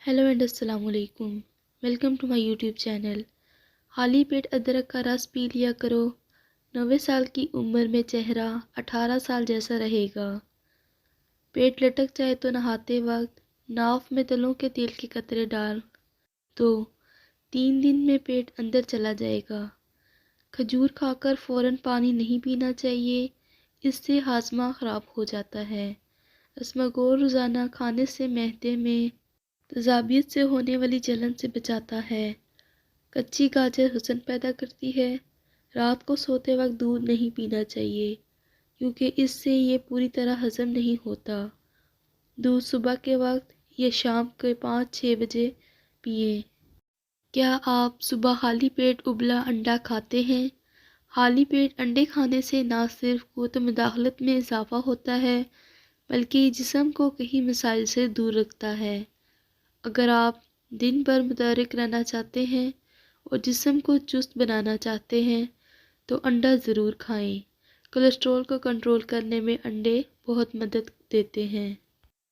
Hello and अस्सलाम वालेकुम। Welcome to my YouTube channel. खाली पेट अदरक का रस पी लिया करो। 90 साल की उम्र में चेहरा 18 साल जैसा रहेगा। पेट लटक जाए तो नहाते वक्त नाव में तलों के तेल के कतरे डाल दो। 3 दिन में पेट अंदर चला जाएगा। खजूर खाकर फ़ौरन पानी नहीं पीना चाहिए, इससे हाजमा ख़राब हो जाता है। रसमगोल रोज़ाना खाने से मैदे में तेज़ाबियत से होने वाली जलन से बचाता है। कच्ची गाजर हुस्न पैदा करती है। रात को सोते वक्त दूध नहीं पीना चाहिए क्योंकि इससे ये पूरी तरह हज़म नहीं होता। दूध सुबह के वक्त या शाम के 5-6 बजे पिएं। क्या आप सुबह खाली पेट उबला अंडा खाते हैं? खाली पेट अंडे खाने से ना सिर्फ क़ुव्वत मुदाख़लत में इजाफ़ा होता है बल्कि जिस्म को कई मसाइल से दूर रखता है। अगर आप दिन भर मुतहर्रिक रहना चाहते हैं और जिस्म को चुस्त बनाना चाहते हैं तो अंडा ज़रूर खाएं। कोलेस्ट्रॉल को कंट्रोल करने में अंडे बहुत मदद देते हैं।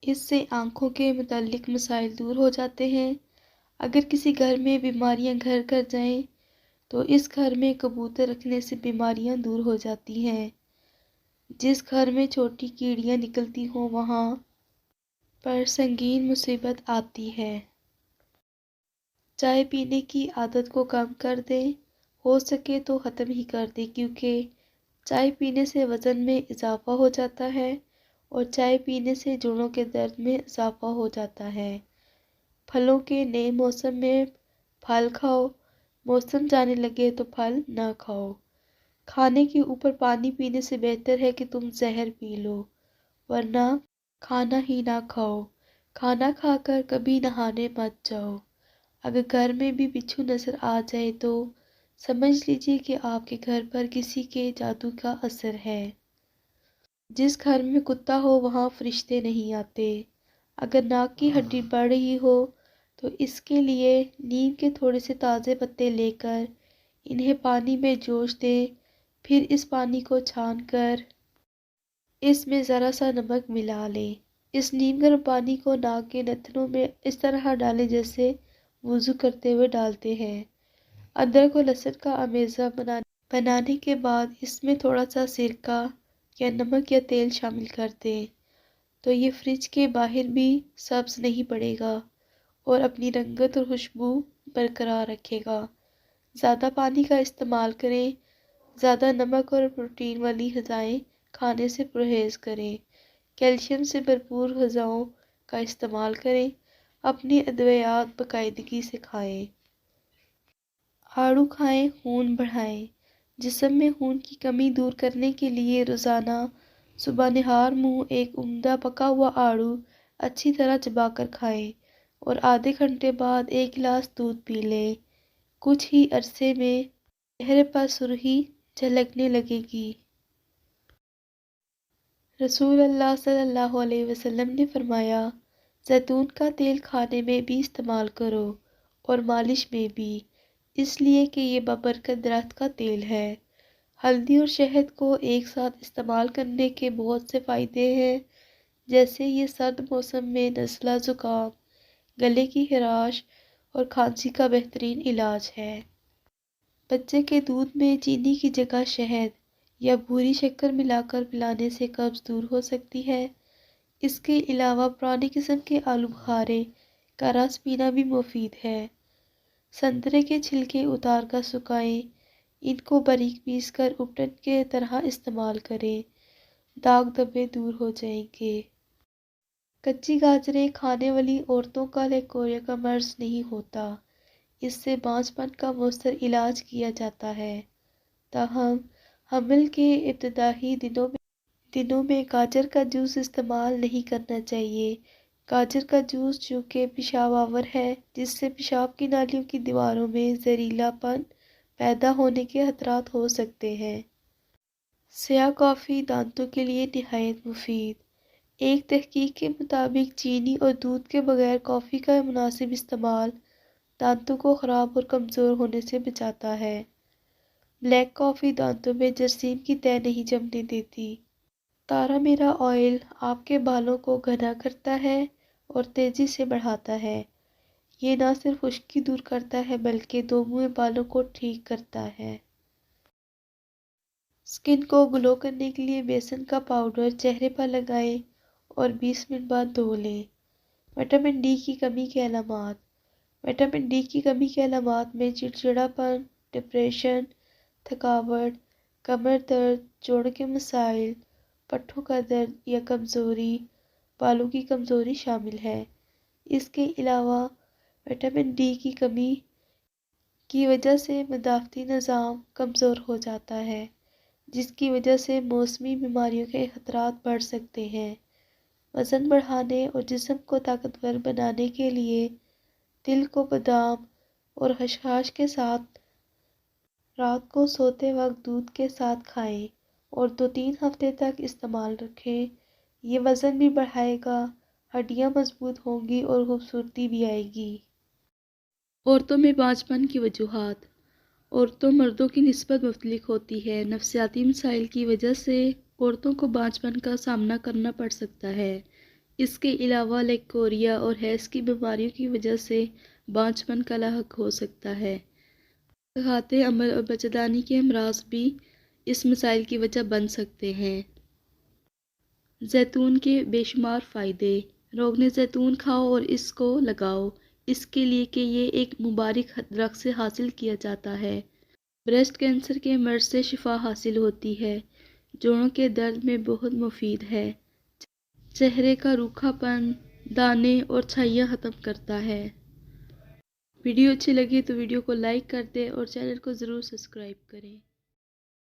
इससे आँखों के मुताल्लिक मसाइल दूर हो जाते हैं। अगर किसी घर में बीमारियां घर कर जाएं तो इस घर में कबूतर रखने से बीमारियां दूर हो जाती हैं। जिस घर में छोटी कीड़ियां निकलती हों वहाँ पर संगीन मुसीबत आती है। चाय पीने की आदत को कम कर दें, हो सके तो ख़त्म ही कर दें क्योंकि चाय पीने से वज़न में इजाफ़ा हो जाता है और चाय पीने से जोड़ों के दर्द में इजाफ़ा हो जाता है। फलों के नए मौसम में फल खाओ, मौसम जाने लगे तो फल ना खाओ। खाने के ऊपर पानी पीने से बेहतर है कि तुम जहर पी लो, वरना खाना ही ना खाओ। खाना खाकर कभी नहाने मत जाओ। अगर घर में भी बिच्छू नज़र आ जाए तो समझ लीजिए कि आपके घर पर किसी के जादू का असर है। जिस घर में कुत्ता हो वहाँ फरिश्ते नहीं आते। अगर नाक की हड्डी बढ़ रही हो तो इसके लिए नीम के थोड़े से ताज़े पत्ते लेकर इन्हें पानी में जोश दें। फिर इस पानी को छान कर इसमें ज़रा सा नमक मिला लें। इस नीम गर्म पानी को नाक के नथनों में इस तरह डालें जैसे वुज़ू करते हुए डालते हैं। अदरक और लहसुन का अमेज़ा बनाने के बाद इसमें थोड़ा सा सिरका या नमक या तेल शामिल कर दें तो ये फ्रिज के बाहर भी सब्ज़ नहीं पड़ेगा और अपनी रंगत और खुशबू बरकरार रखेगा। ज़्यादा पानी का इस्तेमाल करें। ज़्यादा नमक और प्रोटीन वाली ग़िज़ाएँ खाने से परहेज़ करें। कैल्शियम से भरपूर ग़िज़ाओं का इस्तेमाल करें। अपनी अद्वियात बाकायदगी से खाएं। आड़ू खाएं, खून बढ़ाएं। जिस्म में खून की कमी दूर करने के लिए रोज़ाना सुबह निहार मुँह एक उम्दा पका हुआ आड़ू अच्छी तरह चबाकर खाएं और आधे घंटे बाद 1 गिलास दूध पी लें। कुछ ही अरसे में चेहरे पर सुर्खी झलकने लगेगी। रसूल अल्लाह सल्लल्लाहु अलैहि वसल्लम ने फरमाया, जैतून का तेल खाने में भी इस्तेमाल करो और मालिश में भी, इसलिए कि ये बबरकत दरख्त का तेल है। हल्दी और शहद को एक साथ इस्तेमाल करने के बहुत से फ़ायदे हैं, जैसे ये सर्द मौसम में नज़ला ज़ुकाम, गले की खराश और खांसी का बेहतरीन इलाज है। बच्चे के दूध में चीनी की जगह शहद या भूरी शक्कर मिलाकर पिलाने से कब्ज़ दूर हो सकती है। इसके अलावा पुरानी किस्म के आलू बुखारे का रस पीना भी मुफीद है। संतरे के छिलके उतार कर सुखाएं, इनको बारीक पीस कर उपटन के तरह इस्तेमाल करें, दाग धब्बे दूर हो जाएंगे। कच्ची गाजरें खाने वाली औरतों का लेकोरिया का मर्ज नहीं होता, इससे बांझपन का मौसर इलाज किया जाता है। ताहम हमल के इब्तदाई दिनों में गाजर का जूस इस्तेमाल नहीं करना चाहिए। गाजर का जूस चूँकि पेशाब आवर है, जिससे पेशाब की नालियों की दीवारों में जहरीलापन पैदा होने के खतरात हो सकते हैं। स्याह कॉफ़ी दांतों के लिए निहायत मुफीद। एक तहकीक के मुताबिक चीनी और दूध के बगैर कॉफ़ी का मुनासिब इस्तेमाल दांतों को ख़राब और कमज़ोर होने से बचाता है। ब्लैक कॉफ़ी दांतों में जरासीम की तह नहीं जमने देती। तारा मीरा ऑयल आपके बालों को घना करता है और तेज़ी से बढ़ाता है। یہ نہ صرف خشکی دور کرتا ہے بلکہ دو منہ بالوں کو ٹھیک کرتا ہے۔ سکن کو گلو کرنے کے لیے بیسن کا پاؤڈر چہرے پر لگائیں اور 20 منٹ بعد دھو لیں۔ وٹامن ڈی کی کمی کے علامات۔ وٹامن ڈی کی کمی کے علامات میں چڑچڑاپن، ڈپریشن، تھکاوٹ، کمر درد، جوڑوں کے مسائل، پٹھوں کا درد یا کمزوری، بالوں کی کمزوری شامل ہے۔ اس کے علاوہ وٹامن ڈی کی کمی کی وجہ سے مدافعتی نظام کمزور ہو جاتا ہے، جس کی وجہ سے موسمی بیماریوں کے خطرات بڑھ سکتے ہیں۔ وزن بڑھانے اور جسم کو طاقتور بنانے کے لیے تل کو بادام اور خشخاش کے ساتھ رات کو سوتے وقت دودھ کے ساتھ کھائیں اور 2-3 ہفتے تک استعمال رکھیں۔ یہ وزن بھی بڑھائے گا، ہڈیاں مضبوط ہوں گی اور خوبصورتی بھی آئے گی۔ عورتوں میں بانجھپن کی وجوہات۔ عورتوں مردوں کی نسبت مختلف ہوتی ہے۔ نفسیاتی مسائل کی وجہ سے عورتوں کو بانجھپن کا سامنا کرنا پڑ سکتا ہے۔ اس کے علاوہ لیکوریا اور ہیز کی بیماریوں کی وجہ سے بانجھپن کا لاحق ہو سکتا ہے۔ ذخیرۂ عمل اور بچہ‌دانی کے امراض بھی اس مسائل کی وجہ بن سکتے ہیں۔ زیتون کے بے شمار فائدے۔ روغن زیتون کھاؤ اور اس کو لگاؤ، اس کے لیے کہ یہ ایک مبارک درخت سے حاصل کیا جاتا ہے۔ بریسٹ کینسر کے مرض سے شفا حاصل ہوتی ہے۔ جوڑوں کے درد میں بہت مفید ہے۔ چہرے کا روکھا پن، دانے اور چھائیاں ختم کرتا ہے۔ ویڈیو اچھی لگی تو ویڈیو کو لائک کر دیں اور چینل کو ضرور سبسکرائب کریں۔